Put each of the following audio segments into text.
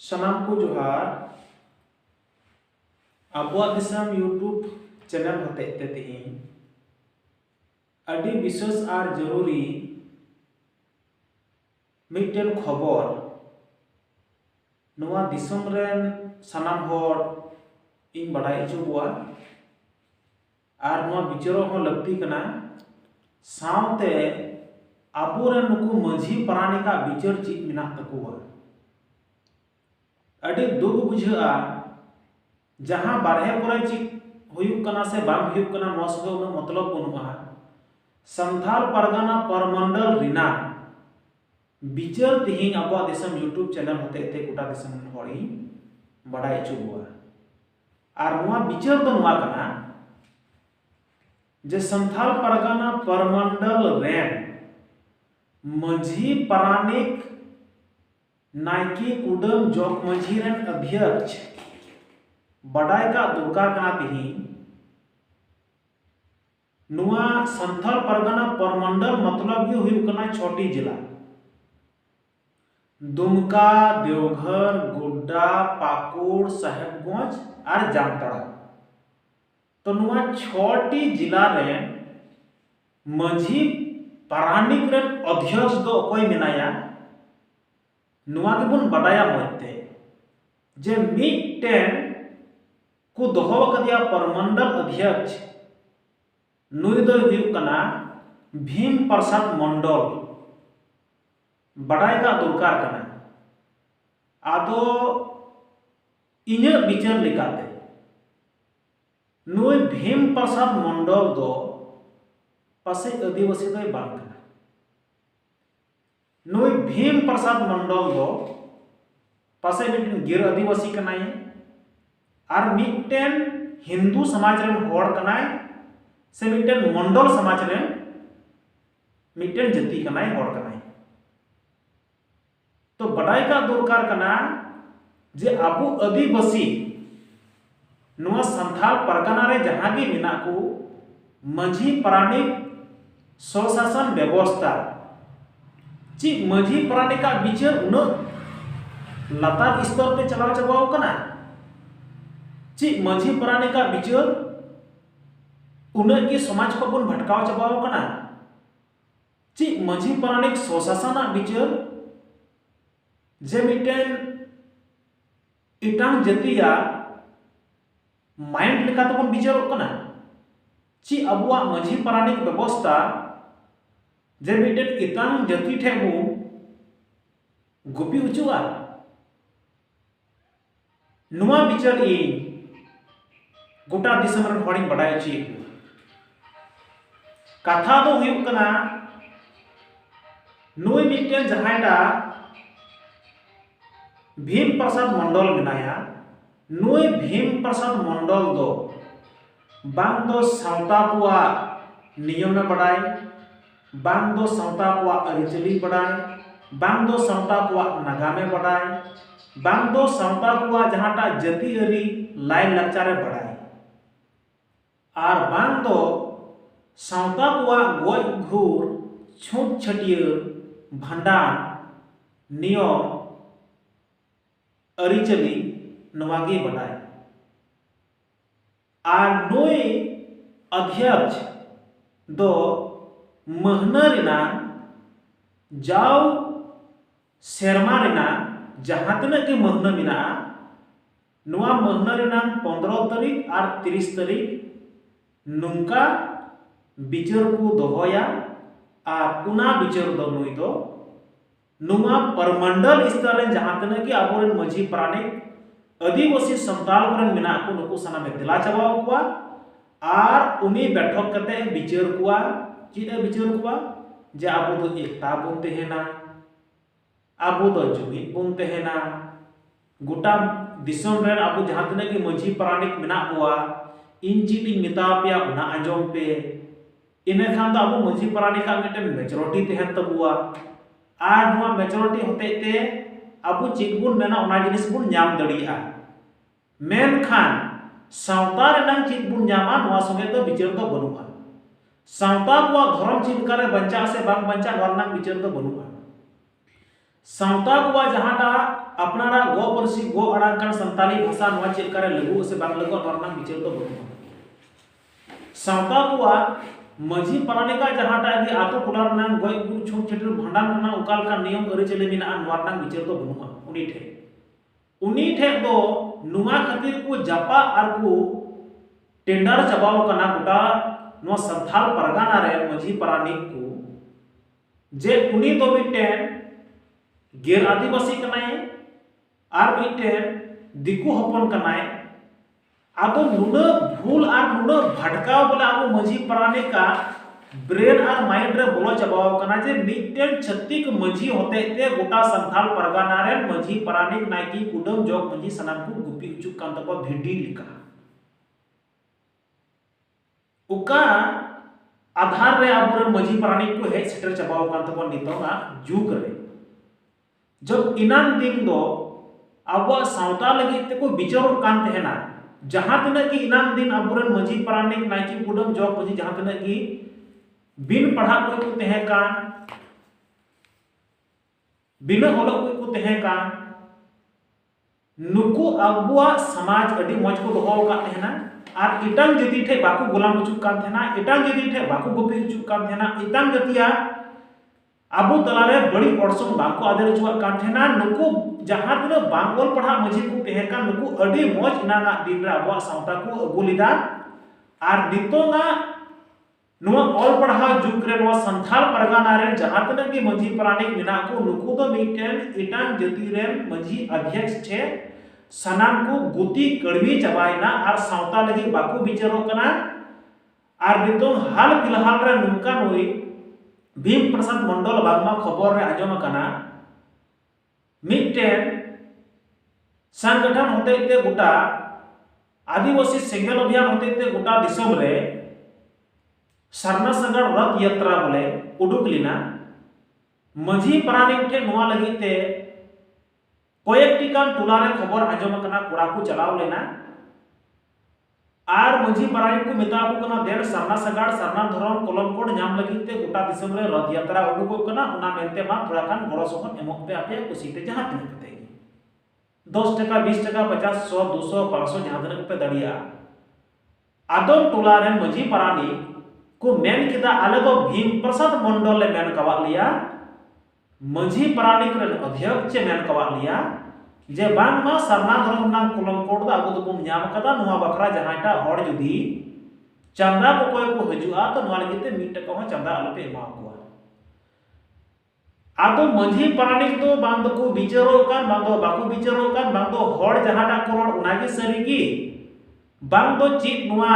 सनाम को जोहार आबुआ दिसम YouTube channel होते तेहिं अड़ी विशेष आर जरूरी मिटन खबर नुआ दिसम रेन सनाम होर इन बड़ाई चुबुआ आर नुआ बिचारो हो लगती कना सावते आबुरेन नुकु माझी पारानिका बिचार चीज मिना तकुआ अड़ी दुख बुझा जहां बारहे करे चीज हुयुक कना से बांग हुयुक कना नुआ सगे उना मतलब बनुआ संथाल परगना परमंडल रिना बिचार तिहिं आबुआ दिसम यूट्यूब चैनल होते ते गोटा दिसम होड़ी बड़ाई चुबुआ आर नुआ बिचार दो नुआ कना जे संथाल परगना परमंडल रेन माझी पारानिक नायकी कुडम जोक माझी रेन अध्यक्ष बड़ाई का दुर्गा कना तिहिं नुआ संथाल परगना परमंडल मतलब ही हुई कना छोटी जिला दुमका देवघर गोड्डा पाकुड़ साहेबगंज और जामताड़ा तो नुआ छोटी जिला रे माझी पारानिक रेन अध्यक्ष दो कोई मिनाया नुआ के बुन बड़ाया मते जे मिटटेन को दोहो कदिया परमंडल अध्यक्ष नुई दो हुयुक कना भीम प्रसाद मंडल बड़ाई का दरकार कना आदो इन्हें विचार लिकाते नुई भीम प्रसाद मंडल दो पासे आदिवासी दो बांग कना नुई भीम प्रसाद मंडल दो पासे मिटन गिर आदिवासी कनाय और मिटन हिंदू समाज रेन होड़ कनाय से मिटन मंडल समाज रेन मिटन जाति कनाय होड़ कनाय तो बड़ाई का दरकार कना जे आबू आदिवासी नुआ संथाल परगना रे जहां गे मिना को माझी पारानिक स्वशासन व्यवस्था ची माझी पारानिका बिचार उन लतार स्तर पे चलाव चबाव कना ची माझी पारानिका बिचार उन की समाज को बन भटकाव चबाव कना ची माझी पारानिक स्वशासन बिचार जे मिटन इटांग जातिया माइंड लेका तो बन बिचारोग कना ची अबुआ माझी पारानिक व्यवस्था जे मिटन इटांग जाति ठेबु गुपी उचुआ नुआ बिचार इन गोटा दिसम रन होड़ी बड़ाई ची कथा दो हुयुक कना नुई मिटन जहांटा भीम प्रसाद मंडल मिनाया नुई भीम प्रसाद मंडल दो बांग दो सावता कुआ नियम में बड़ाई बांग दो सावता कुआ अरिचली बड़ाई बांग दो सावता कुआ नागामे बड़ाई बांग दो सावता कुआ जहांटा जाति अरी लाइन लक्चारे बड़ाई आर बांग दो सावता कुआ गोय घूर छूट छटियर भंडान नियम अरिचली नवागी बड़ाई आर नुई अध्यक्ष दो महना रिना जाओ सेरमा रिना जहां तक के महना मिना नुआ महना रिना 15 तारीख और 30 तारीख नुंका बिचार को दोहोया और उना बिचार दो नुई दो नुआ परमंडल स्तर जहां तक कि आबोरेन माझी पारानिक आदिवासी संताल कोरेन मिना को नुकु सनामे दिला चबाव कुआ आर उनी बैठक कते बिचार कुआ चिदे बिचार कुआ जे आबो दो एकता बुन तेहेना आबो दो जुमिद बुन तेहेना गोटा दिसम रेन आबो जहां तक कि माझी पारानिक मिना कुआ इन चिदी मिता पे उना आंजम पे इने खान दो आबो माझी पारानिका मिटन मेजॉरिटी तेहन तबुआ आर नुआ मेजॉरिटी होते ते आबो चिद बुन मेना उना जिनिस बुन न्याम दड़िया मेन खान सावता रेनांग चिद बुन न्यामा नुआ संगे तो बिचार दो बनुआ सावता को धर्म चिद करे बंचा से बांग बंचा वरनांग बिचार दो बनुआ सावता को जहाटा अपनारा गो परसी गो अड़ांग कान संताली भाषा नवा चेक करे लगू से बांग लगो नरना विचार तो बनुआ सावता को मजी पारानिका जहाटा कि आतो टोला रनांग गय गुरु छोट छेटर भांडान रना उकाल का नियम अरे चले मिना नरना विचार तो बनुआ उनी ठे दो नुमा खातिर को जापा आर को टेंडर चबाव कना गोटा नो संथाल परगाना रे मजी पारानिक को जे उनी तो मिटेन गेर आदिवासी कनाय आर मिटेन दिकु हपन कनाय आदो नुना भूल आर नुना भटकाव बोले आबो मजी पारानिका ब्रेन आर माइंड रे बोलो चबाव कना जे मिटेन छत्तीक मजी होते ते गोटा संथाल परगाना रे मजी पारानिक नायकी कुडम जोग मजी सनाम को गुपी उचुक कान तको भिडी लिका उका आधार रे आबोरन मजी पारानिक को हेज सेटर चबाव कान तको नितोगा जुग रे जब इनान दिन दो आबो सावता लगी ते को विचार कान तेना जहां तने की इनान दिन आबोरन मजी पारानिक नायकी कुडम जोग मजी जहां तने की बिन पढ़ा को तहे कान बिना ओलो को तहे कान नुकु आबुआ समाज अडी मज को दोहो का तेना आर इटांग जति ठे बाकू गुलाम उचुक कान थेना इटांग जति ठे बाकू गोपी उचुक कान थेना इटांग जतिया आबू तलारे बड़ी अड़सों बांको आदर चुआ कान थेना नुकु जहां तने बांगोल पढ़ा मजी को तहे कान नुकु अडी मज इनागा दिन रे आबुआ सावता को अगुलिदा आर नितोंगा नुआ ऑल पढ़ा जुग रे नुआ संथाल परगाना रे जहां तने की मजी पारानिक मिना को नुकु तो मिटेन इटांग जति रे मजी अध्यक्ष छे सनाम को गुती कड़वी चबायना और सावता लगी बाकू विचारो कना और नितों हाल फिलहाल रे नुका नोई भीम प्रसाद मंडल बागमा खबर रे आजम कना मिटेन संगठन होते ते गोटा आदिवासी सेंगल अभियान होते ते गोटा दिसम रे सरना संगड़ रथ यात्रा बोले उडुक लिना मजी पारानिक ठे नोआ लगी ते कयेकटी कान टोलारे खबर आजम कना कोड़ा को चलाव लेना आर मजी पारानिक को मेता को कना देर सरना सगाड़ सरना धरम कलम कोड नाम लगी ते गोटा दिसम रे रथ यात्रा उडुको कना उना मेनते मा थोड़ा कान गड़ो सोहन एमो पे आपे कुसीते जहां तने पे 10 टका 20 टका 50 100 200 500 जहां तने पे दड़िया आदम टोलारे मजी पारानिक को मेन किदा आले दो भीम प्रसाद मंडल ले मेन कवा लिया मजी पारानिक रे अध्यक्ष मेन कवा लिया जे बांग मा सरना धर्म ना कुलम कोड दा अगो दुम न्याम कदा नुवा बखरा जहाटा हड़ जुदी चंदा को कोय को हजुआ तो नुवा लगिते 1 टका हो चंदा अलपे मा कोआ आदो मजी पारानिक दो बांग को विचारो कान बांग दो बाकू विचारो कान बांग दो हड़ जहाटा कोरोड उनागे सरीगी बांग दो चित नुवा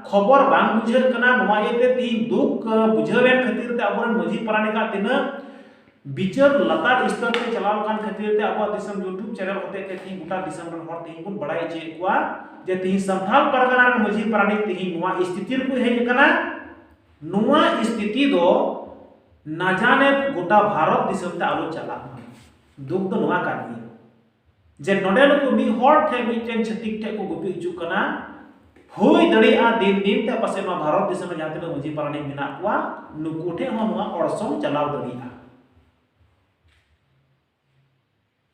खबर बांग बुझर कना नुवा एते ती दुख बुझावेन खातिर ते अबरन मजी पारानिका तिना विचार लतार स्तर पे चलाव कान खातिर ते अब दिसम YouTube चैनल होते के थी गोटा दिसम रन हर ती कुन बड़ाई चे कुआ जे ती संथाल परगना रे मजी पारानिक ती नुवा स्थिति को हेज कना नुवा स्थिति दो ना जाने गोटा भारत दिसम ते आलो चला दुख दो नुवा कानी जे नोडेल को मी हर थे मिटेन छतिक थे को गुपी उचु कना होई दड़ी आ दिन दिन ते पासे नो भारत दिसम जहां ते मजी पारानिक मिना कुआ नुकुठे हो नुवा अड़सों चलाव दड़ी आ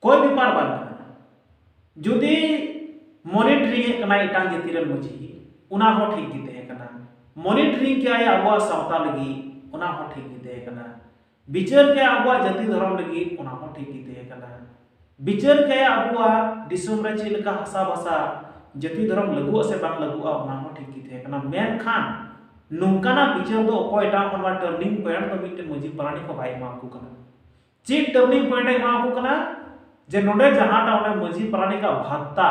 कोई भी पार बान जुदी मॉनिटरिंग कना इटांग जति रे मजी उना हो ठीक गिते कना मॉनिटरिंग के आया अबवा सावता लगी उना हो ठीक गिते कना विचार के अबवा जति धर्म लगी उना हो ठीक गिते कना विचार के अबवा दिसम रे चिलका हसा भाषा जति धर्म लगु से बांग लगु उना हो ठीक गिते कना मेन खान नुंकाना विचार दो कोयटा कोनवा टर्निंग पॉइंट तो मिटे मजी पारानी को भाई मा को कना ची टर्निंग पॉइंट मा को कना जे नोडे जहाटा ओने मजी पारानिका भत्ता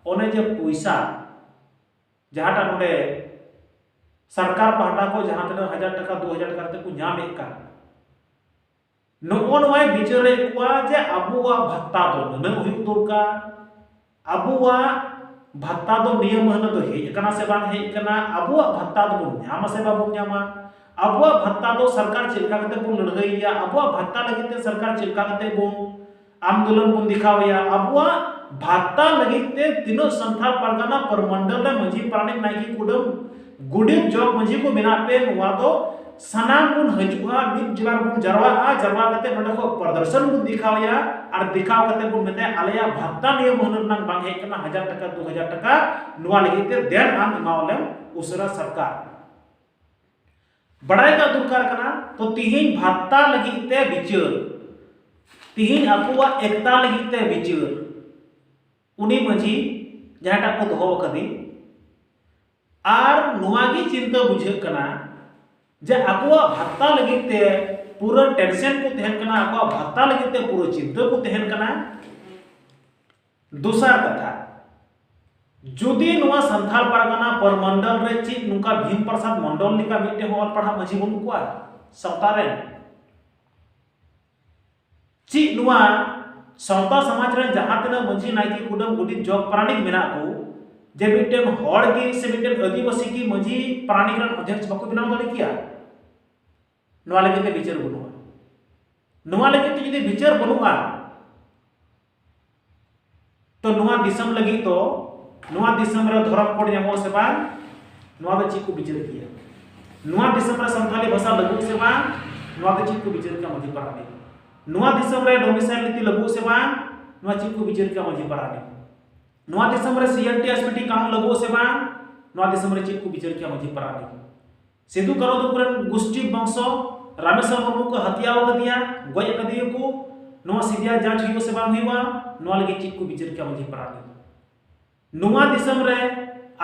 ओने जे पैसा जहाटा नोडे सरकार पहाटा को जहां तने 1000 टका 2000 टका ते को न्याम एका नोन वाय बिचरे कुआ जे अबुवा भत्ता दो न हुई दुर्का अबुवा भत्ता दो नियम हन तो हे कना से बांग हे कना अबुवा भत्ता दो न्याम से बाबु न्यामा अबुवा भत्ता दो सरकार चिलका कते को लड़हैया अबुवा भत्ता लगिते सरकार चिलका कते बो आंदोलन बन दिखावया अबुआ भात्ता लगिते तीनों संथाल परगना परमंडल रे मजी पारानिक नायकी कुडम गुडिम जॉब मजी को बिना पे नुवा दो सनाम बुन हजुआ मिद जबार बुन जरवा कते नोडे को प्रदर्शन बुन दिखावया और दिखाव कते बुन मेते आलया भत्ता निये महनर नांग बांग हेक कना 1000 टका 2000 टका नुआ लगिते देन आम इमावलेम उसरा सरकार बड़ाई का दुरकार कना तो तिहिन भत्ता लगिते बिचार तिहिन आकुआ एकता लगिते बिचार उनी मजी जहाटा को दोहो कदी आर नुआगी चिंता बुझे कना जे आकुआ भत्ता लगिते पूरा टेंशन को तहन कना आकुआ भत्ता लगिते पूरा चिंता को तहन कना दूसरा कथा जुदी नुआ संथाल परगना परमंडल रे ची नुका भीम प्रसाद मंडल लिका मिटे होल पढ़ा मजी बन कुआ सवतारे ची नुआ सावता समाज रे जहां तना मजी नाइकी कुडम गुडी जग प्राणिक मेना को जे मिटेन हड़ की से मिटेन आदिवासी की मजी प्राणिक रन अध्यक्ष बको बनाव दले किया नुआ लगे विचार बनुआ नुआ लगे जुदी विचार बनुआ तो नुआ दिसम लगी तो नुआ दिसम रे धर्म कोड नेमो से बा नुआ द चिकु विचार किया नुआ दिसम रे संथाली भाषा लगु से बा नुआ द चिकु विचार का मजी पराने नुआ दिसम रे डोमिसाइल नीति लगु से बा नुआ चिकु विचार का मजी पराने नुआ दिसम रे सीएनटी एसपीटी कानून लगु से बा नुआ दिसम रे चिकु विचार का मजी पराने सिद्धू करो तो पूरन गोष्ठी वंश रामेश्वर मुर्मू को हत्याव कदिया गय कदिया को नुआ सीधा जांच हुई से बा हुईवा नुआ लगे चिकु विचार का मजी पराने नुआ दिसम रे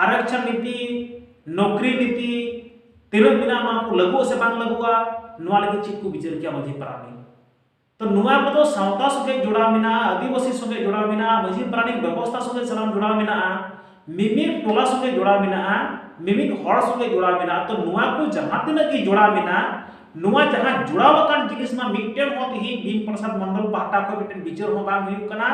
आरक्षण नीति नौकरी नीति तिरक बिना नुआ को लगु से बांग लगुआ नुआ लगे चिकु विचार क्या मजी परानी तो नुआ को तो सावता संगे जुड़ा मिना आदिवासी संगे जुड़ा मिना मजी परानी व्यवस्था संगे सलाम जुड़ा मिना मिमिक टोला संगे जुड़ा मिना मिमिक हड़ संगे जुड़ा मिना तो नुआ को जहां तिना की जुड़ा मिना नुआ जहां जुड़ावकान जिनिस मा मिटेन होत ही भीम प्रसाद मंडल पाहटा को मिटेन विचार हो बांग हुई कना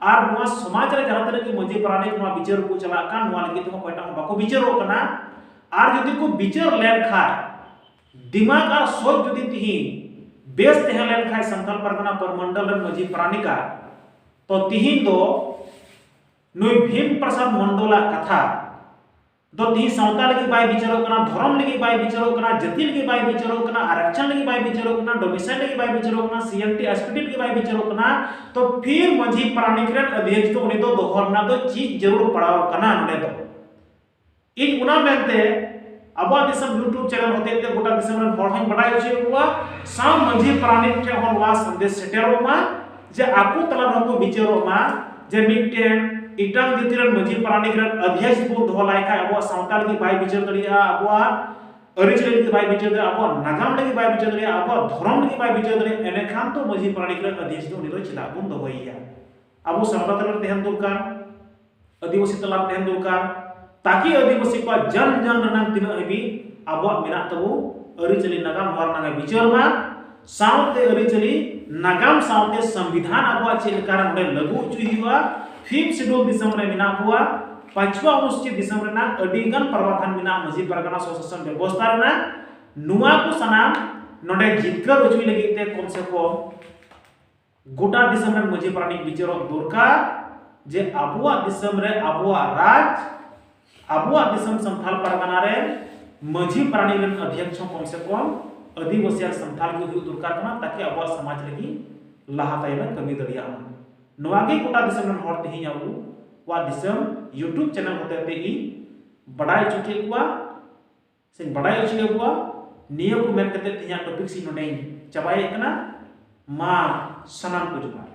आर नुआ समाज रे जहां तक मजी प्राणी नुआ विचार को चला का नुआ लगी तो कोइटा बाको विचार कना आर जदि को विचार लेन खाय दिमाग आर सोच जदि तिही बेस तहे लेन खाय संथाल परगना परमंडल रे मजी प्राणी का तो तिही दो नुई भीम प्रसाद मंडला कथा दो तिही सावता लगी बाय विचारो कना धर्म लगी बाय विचारो कना जाति लगी बाय विचारो कना आरक्षण लगी बाय विचारो कना डोमिसाइल लगी बाय विचारो कना सीएनटी एसपीटी लगी बाय विचारो कना तो फिर मजी प्राणिक रे अध्यक्ष तो उनी दो दोहरना दो चीज जरूर पड़ाव कना नडे दो इन उना मेनते अब दिसम यूट्यूब चैनल होते ते गोटा दिसम रे हड़ हन बडाय होचे हुआ साम मजी प्राणिक रे हन वा संदेश सेटेरो मा जे आकु तला रको विचारो मा जे मिटेन इटांग जितिरन मजी प्राणिक रे अध्यक्ष बो धोलाय का अब सावताल की बाय विचार करिया अब अरिचल की बाय विचार दे अब नागाम लगी बाय विचार दे अब धर्म लगी बाय विचार दे एने खान तो मजी प्राणिक रे अध्यक्ष दो निरो चिला बुन दो होइया अब सावता तला तेहन दुरकार आदिवासी तला तेहन दुरकार ताकि आदिवासी को जन जन रनang tina habi abak menak tabu aricali nagam war nangai bicar ma साउते अरिचली नागाम साउते संविधान अबुआ चेलकार नडे लागू चुहिवा 5th शेड्यूल दिसम रे मिना हुआ 5वां अनुच्छेद दिसम रे ना अडिगन परवाथान मिना मजी परगना सोसेशन व्यवस्था रे ना नुआ को सनाम नडे जितकर उचुई लगिते कम से कम गोटा दिसम रे मजी प्राणी बिचारो दरकार जे अबुआ दिसम रे अबुआ राज अबुआ दिसम संथाल परगना रे मजी प्राणी रे अध्यक्ष कम से कम आदिवासी संथाल को हुई दरकार कना ताकि अब समाज लगी लाहा तायना कमी दरिया नवागे कोटा दिसम रन हर तेही आबू वा दिसम यूट्यूब चैनल होते ते ई बड़ाई चुके हुआ से बड़ाई चुके हुआ नियम को मेन कते तेया टॉपिक सी नोडे चबाय कना मा सनाम को जुमा।